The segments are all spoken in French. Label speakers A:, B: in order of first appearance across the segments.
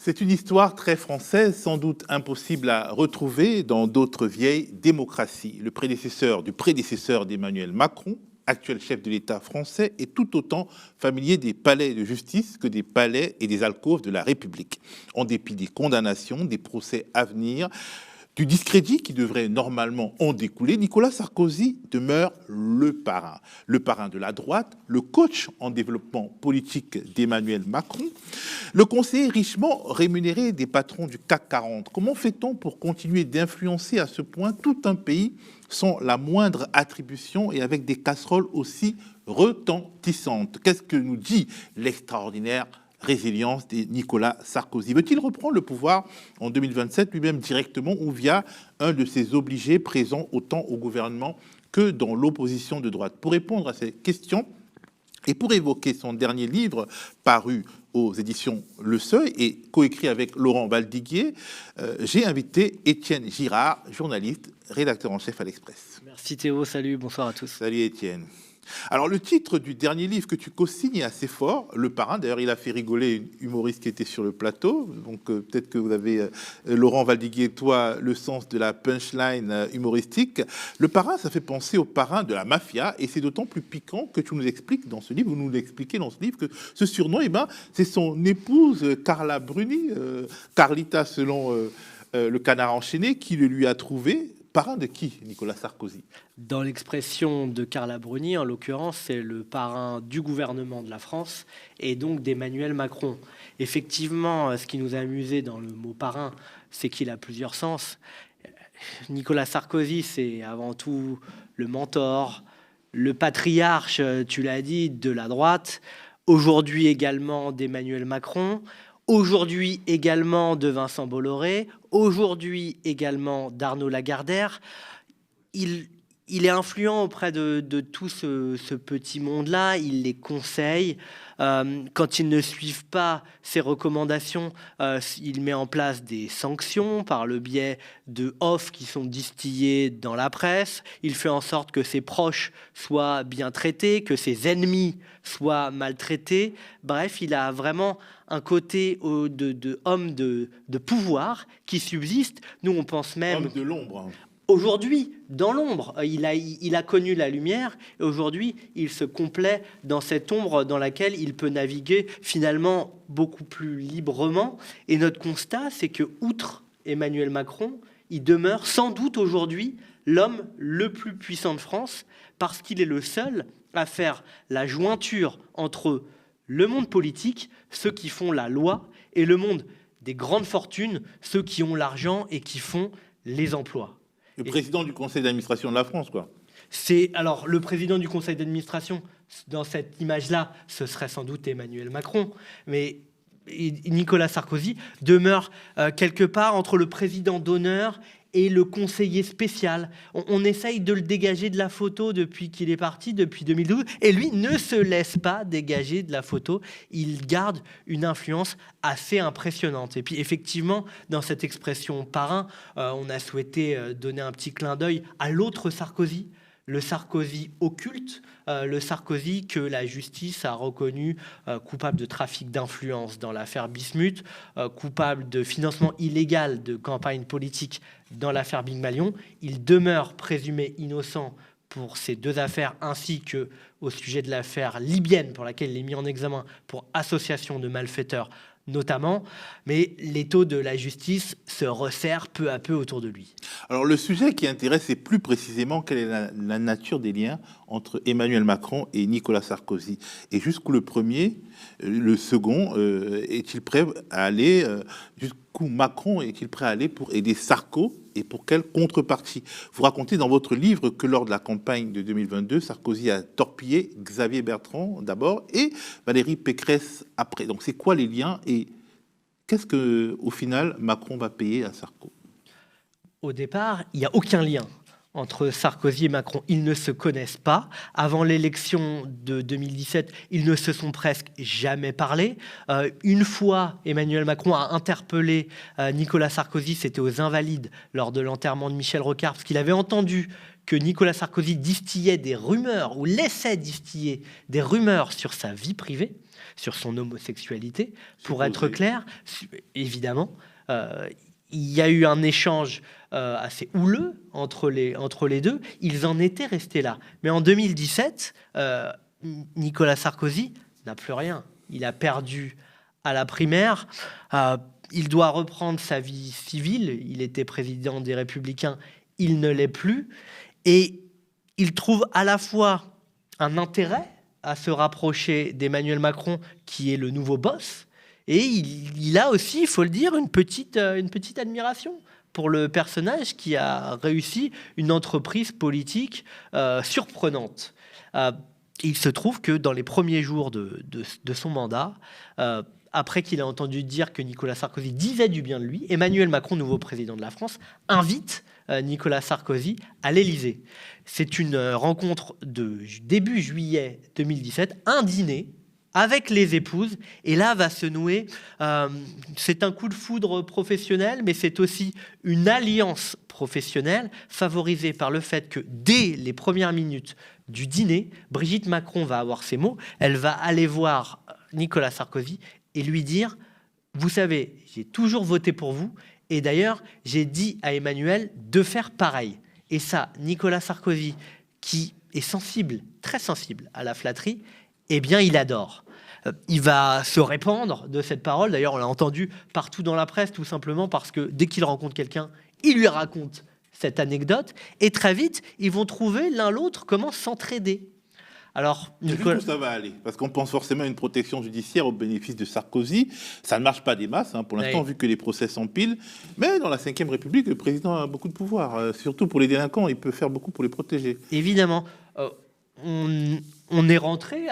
A: C'est une histoire très française, sans doute impossible à retrouver dans d'autres vieilles démocraties. Le prédécesseur du prédécesseur d'Emmanuel Macron, actuel chef de l'État français, est tout autant familier des palais de justice que des palais et des alcôves de la République. En dépit des condamnations, des procès à venir, du discrédit qui devrait normalement en découler, Nicolas Sarkozy demeure le parrain de la droite, le coach en développement politique d'Emmanuel Macron, le conseiller richement rémunéré des patrons du CAC 40. Comment fait-on pour continuer d'influencer à ce point tout un pays sans la moindre attribution et avec des casseroles aussi retentissantes? Qu'est-ce que nous dit l'extraordinaire résilience de Nicolas Sarkozy? Veut-il reprendre le pouvoir en 2027 lui-même directement ou via un de ses obligés présents autant au gouvernement que dans l'opposition de droite? Pour répondre à ces questions et pour évoquer son dernier livre paru aux éditions Le Seuil et coécrit avec Laurent Valdiguier, j'ai invité Étienne Girard, journaliste, rédacteur en chef à l'Express.
B: Merci Théo, salut, bonsoir à tous.
A: Salut Étienne. Alors, le titre du dernier livre que tu co-signes est assez fort, Le Parrain. D'ailleurs, il a fait rigoler une humoriste qui était sur le plateau. Donc, peut-être que vous avez, Laurent Valdiguier, toi, le sens de la punchline humoristique. Le Parrain, ça fait penser au parrain de la mafia. Et c'est d'autant plus piquant que tu nous expliques dans ce livre, vous nous l'expliquez dans ce livre, que ce surnom, eh ben, c'est son épouse, Carla Bruni, Carlita selon le Canard enchaîné, qui le lui a trouvé. Parrain de qui, Nicolas Sarkozy?
B: Dans l'expression de Carla Bruni, en l'occurrence, c'est le parrain du gouvernement de la France et donc d'Emmanuel Macron. Effectivement, ce qui nous a amusé dans le mot parrain, c'est qu'il a plusieurs sens. Nicolas Sarkozy, c'est avant tout le mentor, le patriarche, tu l'as dit, de la droite, aujourd'hui également d'Emmanuel Macron, aujourd'hui également de Vincent Bolloré, aujourd'hui également d'Arnaud Lagardère. Il est influent auprès de tout ce petit monde-là, il les conseille. Quand ils ne suivent pas ses recommandations, il met en place des sanctions par le biais de offres qui sont distillées dans la presse. Il fait en sorte que ses proches soient bien traités, que ses ennemis soient maltraités. Bref, il a vraiment un côté homme de pouvoir qui subsiste. Nous, on pense même...
A: Homme de l'ombre.
B: Aujourd'hui, dans l'ombre, il a connu la lumière et aujourd'hui, il se complaît dans cette ombre dans laquelle il peut naviguer finalement beaucoup plus librement. Et notre constat, c'est que, outre Emmanuel Macron, il demeure sans doute aujourd'hui l'homme le plus puissant de France parce qu'il est le seul à faire la jointure entre le monde politique, ceux qui font la loi, et le monde des grandes fortunes, ceux qui ont l'argent et qui font les emplois.
A: Le président du conseil d'administration de la France, quoi.
B: Alors, le président du conseil d'administration, dans cette image-là, ce serait sans doute Emmanuel Macron. Mais Nicolas Sarkozy demeure quelque part entre le président d'honneur et le conseiller spécial. On essaye de le dégager de la photo depuis qu'il est parti, depuis 2012. Et lui ne se laisse pas dégager de la photo. Il garde une influence assez impressionnante. Et puis effectivement, dans cette expression parrain, on a souhaité donner un petit clin d'œil à l'autre Sarkozy, le Sarkozy occulte, le Sarkozy que la justice a reconnu coupable de trafic d'influence dans l'affaire Bismuth, coupable de financement illégal de campagne politique dans l'affaire Big Malion. Il demeure présumé innocent pour ces deux affaires ainsi que au sujet de l'affaire libyenne pour laquelle il est mis en examen pour association de malfaiteurs notamment, mais l'étau de la justice se resserre peu à peu autour de lui.
A: Alors le sujet qui intéresse c'est plus précisément quelle est la nature des liens entre Emmanuel Macron et Nicolas Sarkozy. Et jusqu'où le premier, le second, est-il prêt à aller, jusqu'où Macron est-il prêt à aller pour aider Sarko et pour quelle contrepartie? Vous racontez dans votre livre que lors de la campagne de 2022, Sarkozy a torpillé Xavier Bertrand d'abord et Valérie Pécresse après. Donc c'est quoi les liens et qu'est-ce que, au final, Macron va payer à Sarko?
B: Au départ, il n'y a aucun lien entre Sarkozy et Macron. Ils ne se connaissent pas. Avant l'élection de 2017, ils ne se sont presque jamais parlé. Une fois, Emmanuel Macron a interpellé Nicolas Sarkozy, c'était aux Invalides, lors de l'enterrement de Michel Rocard, parce qu'il avait entendu que Nicolas Sarkozy distillait des rumeurs ou laissait distiller des rumeurs sur sa vie privée, sur son homosexualité. Pour être clair, évidemment, il y a eu un échange assez houleux entre les deux. Ils en étaient restés là. Mais en 2017, Nicolas Sarkozy n'a plus rien. Il a perdu à la primaire. Il doit reprendre sa vie civile. Il était président des Républicains. Il ne l'est plus. Et il trouve à la fois un intérêt à se rapprocher d'Emmanuel Macron, qui est le nouveau boss, et il a aussi, il faut le dire, une petite admiration pour le personnage qui a réussi une entreprise politique surprenante. Il se trouve que dans les premiers jours de son mandat, après qu'il ait entendu dire que Nicolas Sarkozy disait du bien de lui, Emmanuel Macron, nouveau président de la France, invite Nicolas Sarkozy à l'Élysée. C'est une rencontre de début juillet 2017, un dîner avec les épouses, et là va se nouer, c'est un coup de foudre professionnel, mais c'est aussi une alliance professionnelle favorisée par le fait que dès les premières minutes du dîner, Brigitte Macron va avoir ces mots, elle va aller voir Nicolas Sarkozy et lui dire « Vous savez, j'ai toujours voté pour vous, et d'ailleurs, j'ai dit à Emmanuel de faire pareil. » Et ça, Nicolas Sarkozy, qui est sensible, très sensible à la flatterie, eh bien, il adore. Il va se répandre de cette parole. D'ailleurs, on l'a entendu partout dans la presse, tout simplement parce que dès qu'il rencontre quelqu'un, il lui raconte cette anecdote. Et très vite, ils vont trouver l'un l'autre comment s'entraider. Alors,
A: Nicolas... ça va aller, parce qu'on pense forcément à une protection judiciaire au bénéfice de Sarkozy. Ça ne marche pas des masses, pour l'instant, vu que les procès s'empilent. Mais dans la Ve République, le président a beaucoup de pouvoir. Surtout pour les délinquants, il peut faire beaucoup pour les protéger.
B: Évidemment. On est rentré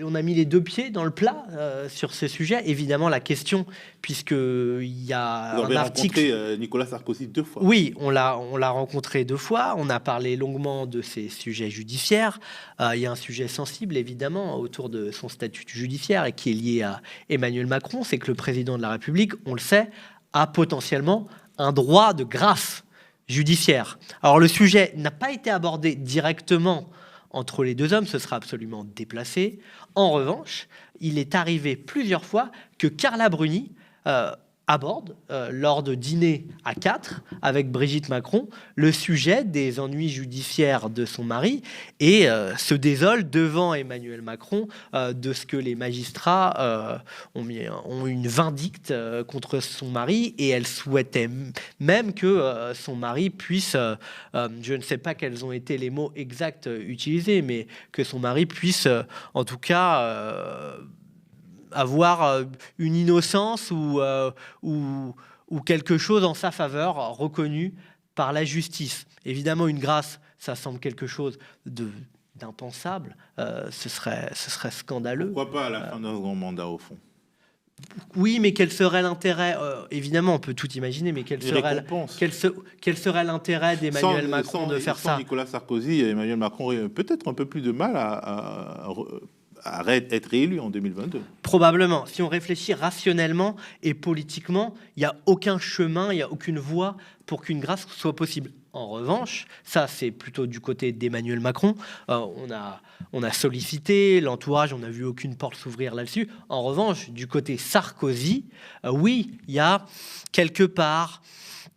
B: on a mis les deux pieds dans le plat sur ce sujet. Évidemment, la question, puisqu'il y a
A: un article... rencontré Nicolas Sarkozy 2 fois.
B: Oui, on l'a rencontré 2 fois. On a parlé longuement de ses sujets judiciaires. Il y a un sujet sensible, évidemment, autour de son statut judiciaire et qui est lié à Emmanuel Macron. C'est que le président de la République, on le sait, a potentiellement un droit de grâce judiciaire. Alors, le sujet n'a pas été abordé directement entre les deux hommes, ce sera absolument déplacé. En revanche, il est arrivé plusieurs fois que Carla Bruni aborde, lors de dîners à 4 avec Brigitte Macron, le sujet des ennuis judiciaires de son mari et se désole devant Emmanuel Macron de ce que les magistrats ont une vindicte contre son mari, et elle souhaitait même que son mari puisse, je ne sais pas quels ont été les mots exacts utilisés, mais que son mari puisse en tout cas avoir une innocence ou quelque chose en sa faveur reconnu par la justice. Évidemment, une grâce, ça semble quelque chose d'impensable. Ce serait scandaleux.
A: Pourquoi pas à la fin d'un grand mandat, au fond?
B: Oui, mais quel serait l'intérêt? Évidemment, on peut tout imaginer, mais quel serait l'intérêt d'Emmanuel Macron de faire ça?
A: Nicolas Sarkozy et Emmanuel Macron auraient peut-être un peu plus de mal à être réélu en 2022.
B: Probablement. Si on réfléchit rationnellement et politiquement, il n'y a aucun chemin, il n'y a aucune voie pour qu'une grâce soit possible. En revanche, ça c'est plutôt du côté d'Emmanuel Macron. On a sollicité l'entourage, on n'a vu aucune porte s'ouvrir là-dessus. En revanche, du côté Sarkozy, oui, il y a quelque part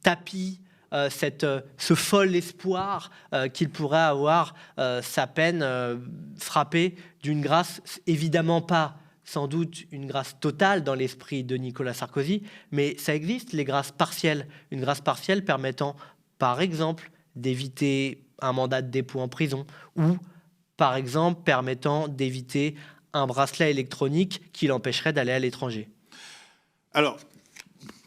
B: tapis ce fol espoir qu'il pourrait avoir sa peine frappée d'une grâce, évidemment pas sans doute une grâce totale dans l'esprit de Nicolas Sarkozy, mais ça existe, les grâces partielles. Une grâce partielle permettant, par exemple, d'éviter un mandat de dépôt en prison, ou, par exemple, permettant d'éviter un bracelet électronique qui l'empêcherait d'aller à l'étranger.
A: Alors,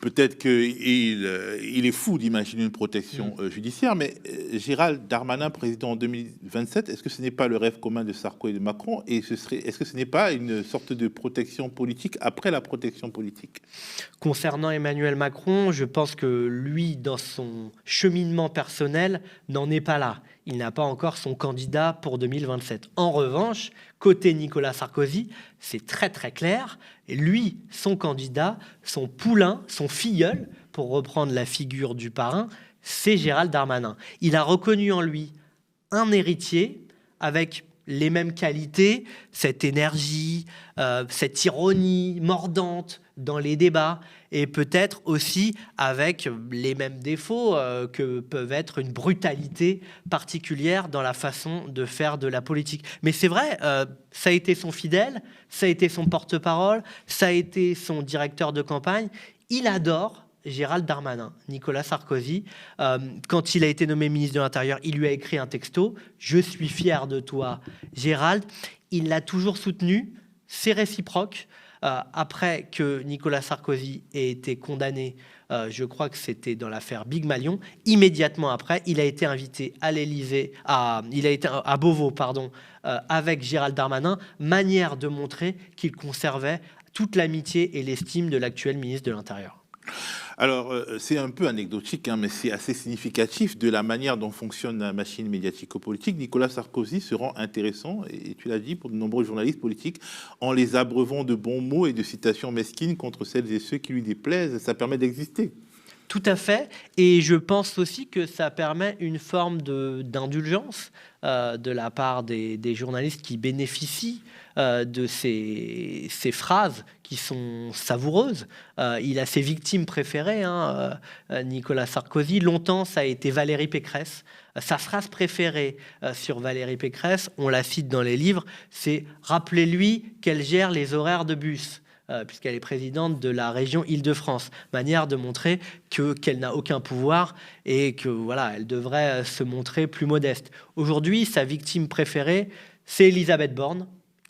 A: peut-être qu'il est fou d'imaginer une protection judiciaire, mais Gérald Darmanin, président en 2027, est-ce que ce n'est pas le rêve commun de Sarkozy et de Macron? Et est-ce que ce n'est pas une sorte de protection politique après la protection politique?
B: Concernant Emmanuel Macron, je pense que lui, dans son cheminement personnel, n'en est pas là. Il n'a pas encore son candidat pour 2027. En revanche, côté Nicolas Sarkozy, c'est très très clair. Et lui, son candidat, son poulain, son filleul, pour reprendre la figure du parrain, c'est Gérald Darmanin. Il a reconnu en lui un héritier avec les mêmes qualités, cette énergie, cette ironie mordante dans les débats, et peut-être aussi avec les mêmes défauts que peuvent être une brutalité particulière dans la façon de faire de la politique. Mais c'est vrai, ça a été son fidèle, ça a été son porte-parole, ça a été son directeur de campagne. Il adore Gérald Darmanin. Nicolas Sarkozy, quand il a été nommé ministre de l'Intérieur, il lui a écrit un texto « Je suis fier de toi, Gérald ». Il l'a toujours soutenu, c'est réciproque. Après que Nicolas Sarkozy ait été condamné, je crois que c'était dans l'affaire Big Malion, immédiatement après, il a été invité à l'Élysée, il a été à Beauvau, avec Gérald Darmanin, manière de montrer qu'il conservait toute l'amitié et l'estime de l'actuel ministre de l'Intérieur.
A: Alors, c'est un peu anecdotique, mais c'est assez significatif de la manière dont fonctionne la machine médiatico-politique. Nicolas Sarkozy se rend intéressant, et tu l'as dit, pour de nombreux journalistes politiques, en les abreuvant de bons mots et de citations mesquines contre celles et ceux qui lui déplaisent. Ça permet d'exister.
B: Tout à fait, et je pense aussi que ça permet une forme d'indulgence de la part des journalistes qui bénéficient de ces phrases qui sont savoureuses. Il a ses victimes préférées, Nicolas Sarkozy. Longtemps, ça a été Valérie Pécresse. Sa phrase préférée sur Valérie Pécresse, on la cite dans les livres, c'est « Rappelez-lui qu'elle gère les horaires de bus ». Puisqu'elle est présidente de la région Île-de-France, manière de montrer qu'elle n'a aucun pouvoir et que voilà, elle devrait se montrer plus modeste. Aujourd'hui, sa victime préférée, c'est Elisabeth Borne,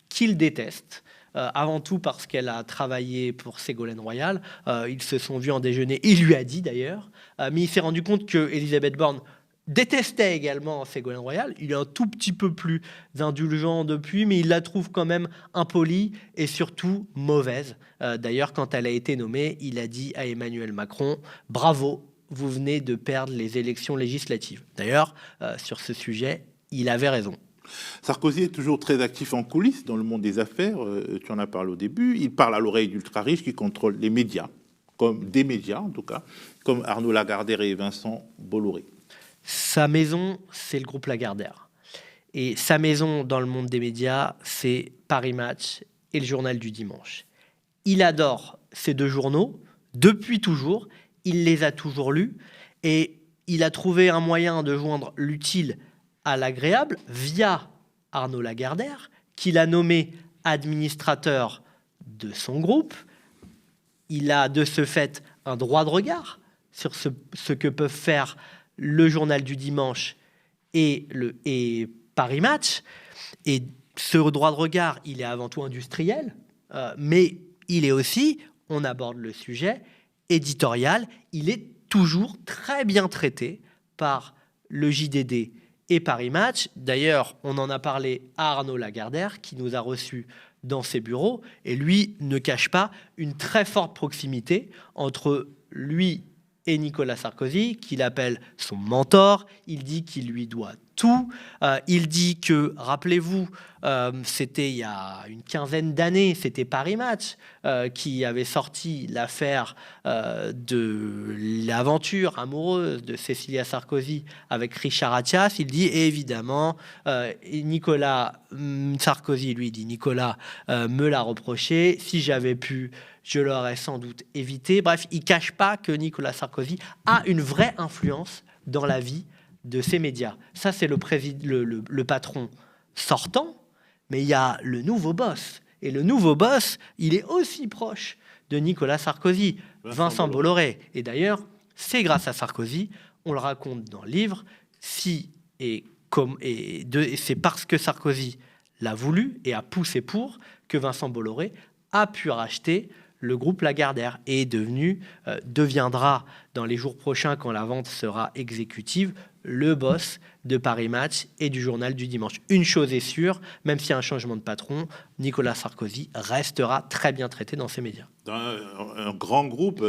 B: qu'il déteste. Avant tout parce qu'elle a travaillé pour Ségolène Royal. Ils se sont vus en déjeuner, il lui a dit d'ailleurs, mais il s'est rendu compte que Elisabeth Borne détestait également Ségolène Royal. Il est un tout petit peu plus indulgent depuis, mais il la trouve quand même impolie et surtout mauvaise. D'ailleurs, quand elle a été nommée, il a dit à Emmanuel Macron « Bravo, vous venez de perdre les élections législatives ». D'ailleurs, sur ce sujet, il avait raison.
A: Sarkozy est toujours très actif en coulisses dans le monde des affaires. Tu en as parlé au début. Il parle à l'oreille d'ultra-riches qui contrôlent les médias, comme des médias en tout cas, comme Arnaud Lagardère et Vincent Bolloré.
B: Sa maison, c'est le groupe Lagardère. Et sa maison dans le monde des médias, c'est Paris Match et le Journal du Dimanche. Il adore ces deux journaux, depuis toujours. Il les a toujours lus. Et il a trouvé un moyen de joindre l'utile à l'agréable via Arnaud Lagardère, qu'il a nommé administrateur de son groupe. Il a de ce fait un droit de regard sur ce que peuvent faire le Journal du Dimanche et Paris Match. Et ce droit de regard, il est avant tout industriel, mais il est aussi, on aborde le sujet, éditorial. Il est toujours très bien traité par le JDD et Paris Match. D'ailleurs, on en a parlé à Arnaud Lagardère, qui nous a reçus dans ses bureaux, et lui ne cache pas une très forte proximité entre lui et Nicolas Sarkozy, qu'il appelle son mentor. Il dit qu'il lui doit tout. Il dit que, rappelez-vous, c'était il y a une quinzaine d'années, c'était Paris Match qui avait sorti l'affaire de l'aventure amoureuse de Cécilia Sarkozy avec Richard Attias. Il dit, et évidemment, Nicolas Sarkozy, lui dit, Nicolas me l'a reproché. Si j'avais pu, je l'aurais sans doute évité. Bref, il ne cache pas que Nicolas Sarkozy a une vraie influence dans la vie de ces médias. Ça, c'est le patron sortant, mais il y a le nouveau boss. Et le nouveau boss, il est aussi proche de Nicolas Sarkozy, Vincent Bolloré. Et d'ailleurs, c'est grâce à Sarkozy, on le raconte dans le livre, c'est parce que Sarkozy l'a voulu et a poussé pour que Vincent Bolloré a pu racheter le groupe Lagardère et deviendra dans les jours prochains, quand la vente sera exécutive, le boss de Paris Match et du Journal du Dimanche. Une chose est sûre, même s'il y a un changement de patron, Nicolas Sarkozy restera très bien traité dans ces médias.
A: Un grand groupe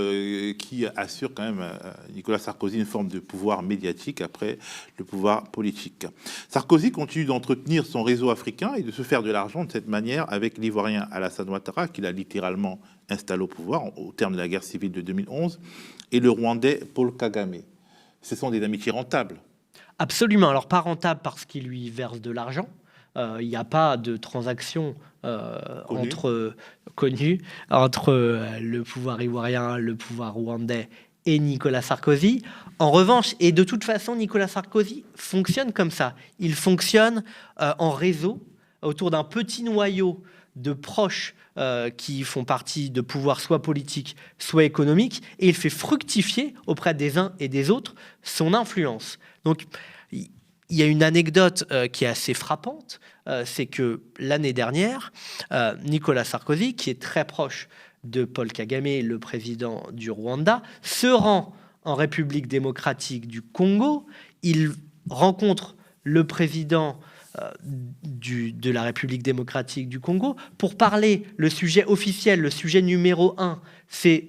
A: qui assure quand même à Nicolas Sarkozy une forme de pouvoir médiatique après le pouvoir politique. Sarkozy continue d'entretenir son réseau africain et de se faire de l'argent de cette manière avec l'Ivoirien Alassane Ouattara, qu'il a littéralement installé au pouvoir au terme de la guerre civile de 2011, et le Rwandais Paul Kagame. Ce sont des amitiés rentables.
B: Absolument. Alors, pas rentable parce qu'il lui verse de l'argent. Il n'y a pas de transaction connue entre le pouvoir ivoirien, le pouvoir rwandais et Nicolas Sarkozy. En revanche, et de toute façon, Nicolas Sarkozy fonctionne comme ça. Il fonctionne en réseau, autour d'un petit noyau de proches qui font partie de pouvoirs soit politiques, soit économiques, et il fait fructifier auprès des uns et des autres son influence. Donc, il y a une anecdote qui est assez frappante, c'est que l'année dernière, Nicolas Sarkozy, qui est très proche de Paul Kagame, le président du Rwanda, se rend en République démocratique du Congo. Il rencontre le président de la République démocratique du Congo pour parler, le sujet officiel, le sujet numéro 1, c'est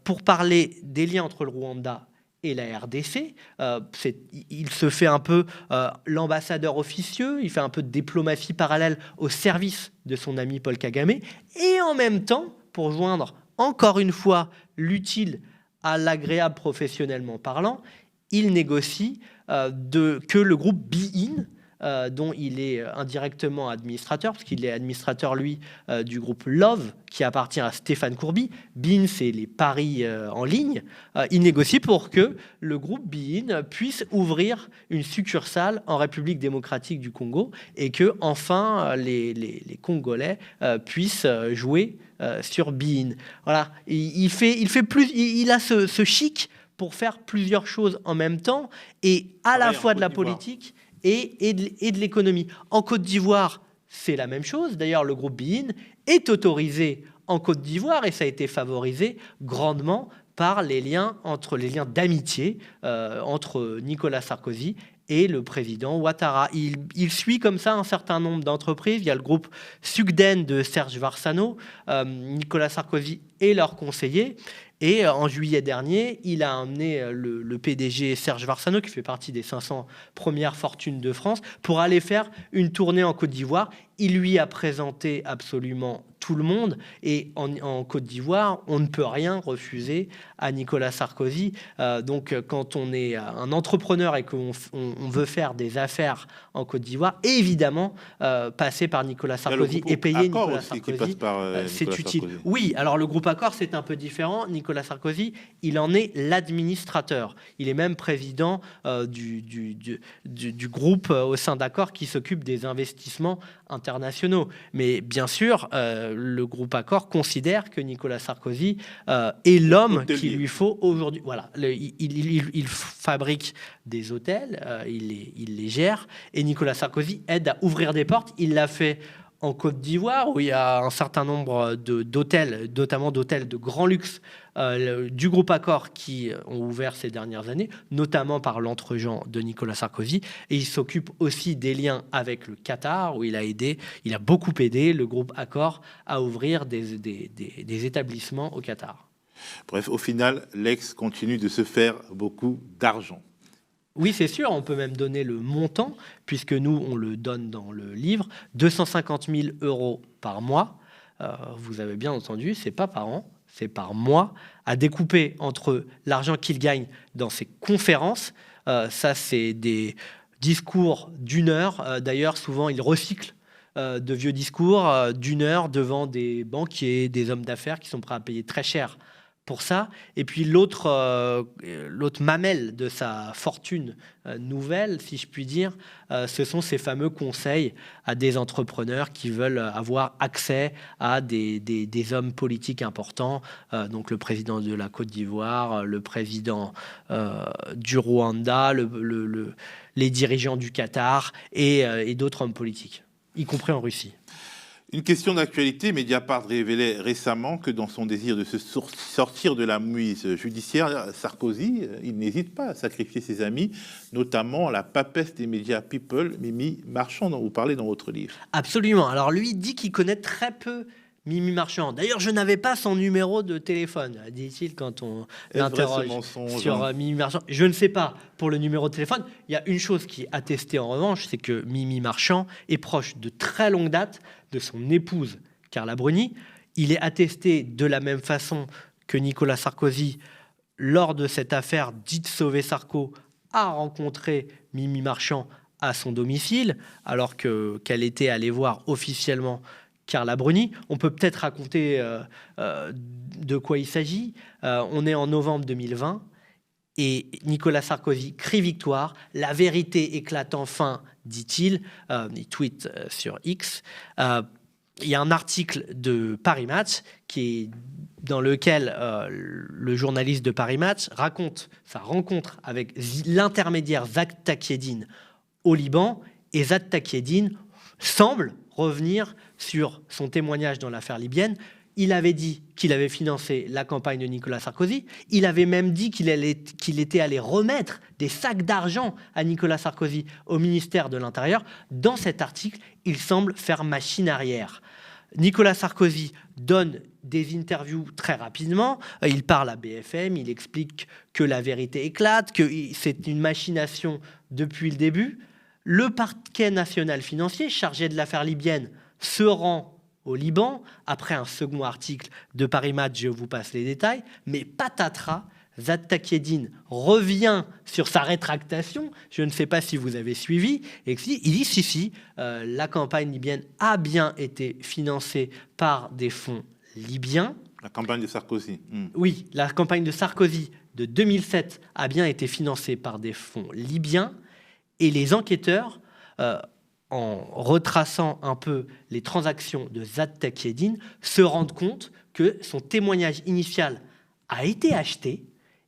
B: pour parler des liens entre le Rwanda et la RDC. Il se fait un peu l'ambassadeur officieux, il fait un peu de diplomatie parallèle au service de son ami Paul Kagame, et en même temps, pour joindre encore une fois l'utile à l'agréable professionnellement parlant, il négocie que le groupe Be-In, dont il est indirectement administrateur, parce qu'il est administrateur, lui, du groupe Love, qui appartient à Stéphane Courby. Be-In, c'est les paris en ligne. Il négocie pour que le groupe Be-In puisse ouvrir une succursale en République démocratique du Congo et que, enfin, les Congolais puissent jouer sur Be-In. Voilà. Il a ce chic pour faire plusieurs choses en même temps, et à la fois de la politique et de l'économie. En Côte d'Ivoire, c'est la même chose. D'ailleurs, le groupe Be-In est autorisé en Côte d'Ivoire et ça a été favorisé grandement par les liens d'amitié entre Nicolas Sarkozy et le président Ouattara. Il suit comme ça un certain nombre d'entreprises. Il y a le groupe Sugden de Serge Varsano, Nicolas Sarkozy et leurs conseillers. Et en juillet dernier, il a amené le PDG Serge Varsano, qui fait partie des 500 premières fortunes de France, pour aller faire une tournée en Côte d'Ivoire. Il lui a présenté absolument tout le monde. Et en Côte d'Ivoire, on ne peut rien refuser à Nicolas Sarkozy. Donc, quand on est un entrepreneur et qu'on veut faire des affaires en Côte d'Ivoire, évidemment, passer par Nicolas Sarkozy et payer Nicolas Sarkozy, c'est utile. Sarkozy. Oui, alors le groupe Accor, c'est un peu différent. Nicolas Sarkozy, il en est l'administrateur. Il est même président du groupe au sein d'Accor qui s'occupe des investissements internationaux. Mais bien sûr, le groupe Accor considère que Nicolas Sarkozy est l'homme qu'il lui faut aujourd'hui. Voilà, il fabrique des hôtels, il les gère, et Nicolas Sarkozy aide à ouvrir des portes. Il l'a fait en Côte d'Ivoire, où il y a un certain nombre d'hôtels, notamment d'hôtels de grand luxe du groupe Accor qui ont ouvert ces dernières années, notamment par l'entregent de Nicolas Sarkozy. Et il s'occupe aussi des liens avec le Qatar, où il a beaucoup aidé le groupe Accor à ouvrir des établissements au Qatar.
A: Bref, au final, l'ex continue de se faire beaucoup d'argent.
B: Oui, c'est sûr, on peut même donner le montant, puisque nous, on le donne dans le livre, 250 000 € par mois. Vous avez bien entendu, c'est pas par an, c'est par mois, à découper entre l'argent qu'il gagne dans ses conférences. Ça, c'est des discours d'1 heure. D'ailleurs, souvent, il recycle de vieux discours d'1 heure devant des banquiers, des hommes d'affaires qui sont prêts à payer très cher pour ça. Et puis l'autre mamelle de sa fortune nouvelle, si je puis dire, ce sont ces fameux conseils à des entrepreneurs qui veulent avoir accès à des hommes politiques importants, donc le président de la Côte d'Ivoire, le président du Rwanda, les dirigeants du Qatar et d'autres hommes politiques, y compris en Russie.
A: Une question d'actualité, Mediapart révélait récemment que dans son désir de se sortir de la mouise judiciaire, Sarkozy, il n'hésite pas à sacrifier ses amis, notamment la papesse des médias People, Mimi Marchand, dont vous parlez dans votre livre.
B: Absolument. Alors lui dit qu'il connaît très peu Mimi Marchand. D'ailleurs, je n'avais pas son numéro de téléphone, dit-il quand on l'interroge sur Mimi Marchand. Je ne sais pas pour le numéro de téléphone. Il y a une chose qui est attestée en revanche, c'est que Mimi Marchand est proche de très longue date de son épouse Carla Bruni. Il est attesté de la même façon que Nicolas Sarkozy lors de cette affaire dite Sauver Sarko a rencontré Mimi Marchand à son domicile, alors qu'elle était allée voir officiellement Carla Bruni. On peut peut-être raconter de quoi il s'agit. On est en novembre 2020 et Nicolas Sarkozy crie victoire. La vérité éclate enfin, dit-il. Il tweet sur X. Il y a un article de Paris Match dans lequel le journaliste de Paris Match raconte sa rencontre avec l'intermédiaire Zad Takieddine au Liban, et Zad Takieddine semble revenir sur son témoignage dans l'affaire libyenne. Il avait dit qu'il avait financé la campagne de Nicolas Sarkozy. Il avait même dit qu'il était allé remettre des sacs d'argent à Nicolas Sarkozy au ministère de l'Intérieur. Dans cet article, il semble faire machine arrière. Nicolas Sarkozy donne des interviews très rapidement. Il parle à BFM, il explique que la vérité éclate, que c'est une machination depuis le début. Le parquet national financier, chargé de l'affaire libyenne, se rend au Liban, après un second article de Paris Match, je vous passe les détails, mais patatras, Zad Takieddine revient sur sa rétractation, je ne sais pas si vous avez suivi, et il dit si, la campagne libyenne a bien été financée par des fonds libyens.
A: La campagne de Sarkozy.
B: Oui, la campagne de Sarkozy de 2007 a bien été financée par des fonds libyens, et les enquêteurs, en retraçant un peu les transactions de Zad Takieddine, se rendent compte que son témoignage initial a été acheté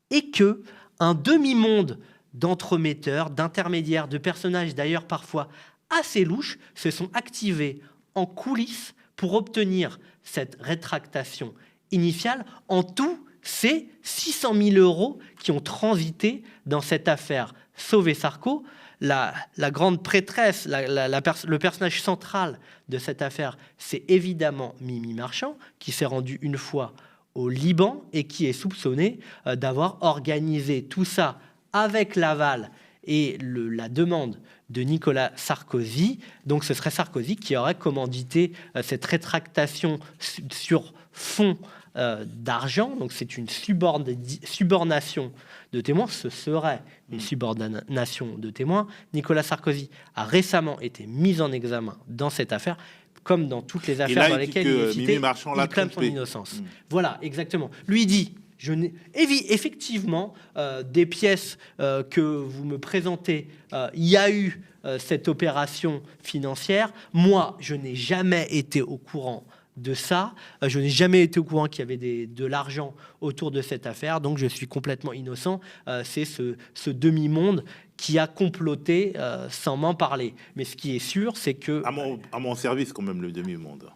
B: et que un demi-monde d'entremetteurs, d'intermédiaires, de personnages d'ailleurs parfois assez louches se sont activés en coulisses pour obtenir cette rétractation initiale. En tout, c'est 600 000 € qui ont transité dans cette affaire Sauvé Sarko. La grande prêtresse, le personnage central de cette affaire, c'est évidemment Mimi Marchand, qui s'est rendue une fois au Liban et qui est soupçonnée d'avoir organisé tout ça avec l'aval et la demande de Nicolas Sarkozy. Donc ce serait Sarkozy qui aurait commandité cette rétractation sur fond d'argent. Donc c'est une subornation de témoins. Ce serait une subordination de témoins. Nicolas Sarkozy a récemment été mis en examen dans cette affaire, comme dans toutes les affaires dans lesquelles il est cité, il clame son innocence. Voilà, exactement. Lui dit, effectivement, des pièces que vous me présentez, il y a eu cette opération financière. Moi, je n'ai jamais été au courant de ça. Je n'ai jamais été au courant qu'il y avait de l'argent autour de cette affaire, donc je suis complètement innocent. C'est ce demi-monde qui a comploté sans m'en parler. Mais ce qui est sûr, c'est que...
A: À mon service, quand même, le demi-monde.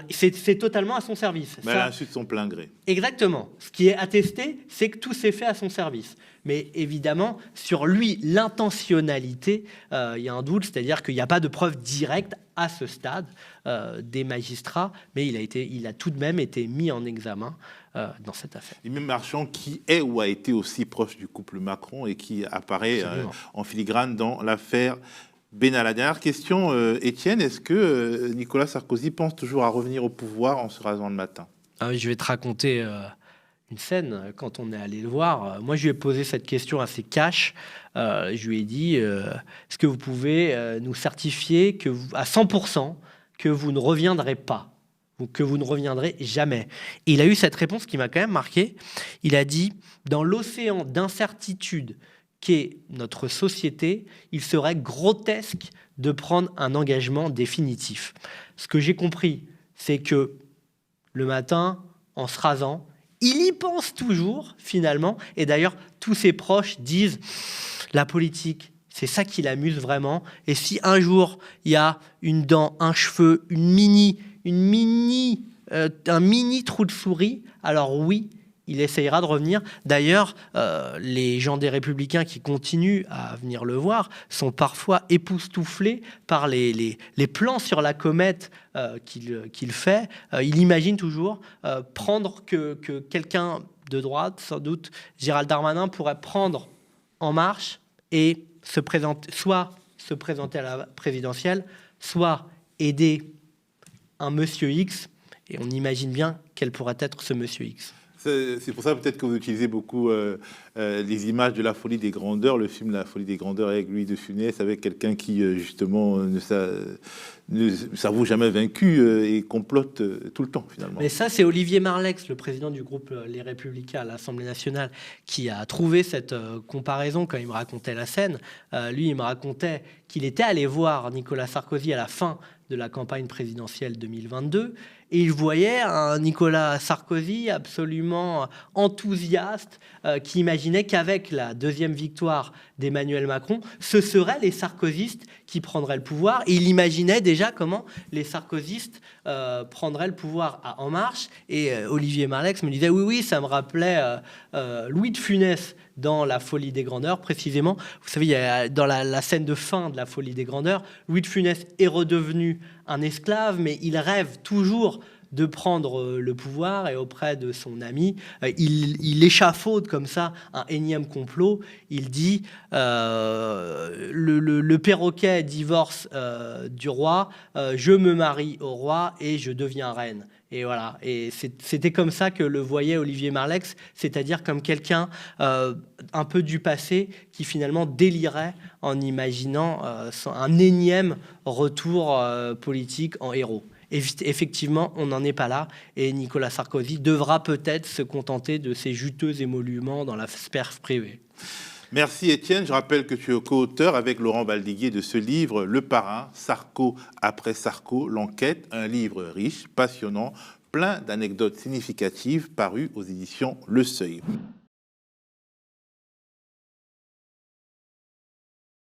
B: C'est totalement à son service.
A: Mais elle a insu de son plein gré.
B: Exactement. Ce qui est attesté, c'est que tout s'est fait à son service. Mais évidemment, sur lui, l'intentionnalité, il y a un doute, c'est-à-dire qu'il n'y a pas de preuve directe à ce stade des magistrats, mais il a tout de même été mis en examen dans cette affaire.
A: Et même Marchand, qui est ou a été aussi proche du couple Macron et qui apparaît en filigrane dans l'affaire Benalla. La dernière question, Étienne, est-ce que Nicolas Sarkozy pense toujours à revenir au pouvoir en se rasant le matin ?
B: Je vais te raconter une scène. Quand on est allé le voir, moi je lui ai posé cette question assez cash. Je lui ai dit, est-ce que vous pouvez nous certifier à 100% que vous ne reviendrez pas, ou que vous ne reviendrez jamais? Et il a eu cette réponse qui m'a quand même marqué. Il a dit, dans l'océan d'incertitude qu'est notre société, il serait grotesque de prendre un engagement définitif. Ce que j'ai compris, c'est que le matin, en se rasant, il y pense toujours, finalement. Et d'ailleurs, tous ses proches disent « la politique, c'est ça qui l'amuse vraiment. Et si un jour, il y a une dent, un cheveu, un mini trou de souris, alors oui, il essayera de revenir. » D'ailleurs, les gens des Républicains qui continuent à venir le voir sont parfois époustouflés par les plans sur la comète qu'il fait. Il imagine toujours prendre que quelqu'un de droite, sans doute Gérald Darmanin, pourrait prendre En Marche et soit se présenter à la présidentielle, soit aider un monsieur X. Et on imagine bien quel pourrait être ce monsieur X.
A: C'est pour ça peut-être que vous utilisez beaucoup les images de La Folie des Grandeurs, le film La Folie des Grandeurs avec Louis de Funès, avec quelqu'un qui justement ne s'avoue jamais vaincu et complote tout le temps finalement.
B: Mais ça, c'est Olivier Marleix, le président du groupe Les Républicains à l'Assemblée nationale, qui a trouvé cette comparaison quand il me racontait la scène. Lui, il me racontait qu'il était allé voir Nicolas Sarkozy à la fin de la campagne présidentielle 2022 et il voyait un Nicolas Sarkozy absolument enthousiaste qui imaginait qu'avec la deuxième victoire d'Emmanuel Macron, ce seraient les sarkozystes qui prendraient le pouvoir. Et il imaginait déjà comment les sarkozystes prendraient le pouvoir à En Marche. Et Olivier Marleix me disait oui, ça me rappelait Louis de Funès dans La Folie des Grandeurs, précisément. Vous savez, il y a, dans la scène de fin de La Folie des Grandeurs, Louis de Funès est redevenu un esclave, mais il rêve toujours de prendre le pouvoir et auprès de son ami, il échafaude comme ça un énième complot. Il dit le perroquet divorce du roi, je me marie au roi et je deviens reine. Et voilà. Et c'était comme ça que le voyait Olivier Marleix, c'est-à-dire comme quelqu'un un peu du passé qui finalement délirait en imaginant un énième retour politique en héros. Effectivement, on n'en est pas là et Nicolas Sarkozy devra peut-être se contenter de ses juteux émoluments dans la sphère privée.
A: Merci Étienne. Je rappelle que tu es co-auteur avec Laurent Valdiguier de ce livre, Le Parrain, Sarko après Sarko, l'enquête, un livre riche, passionnant, plein d'anecdotes significatives paru aux éditions Le Seuil.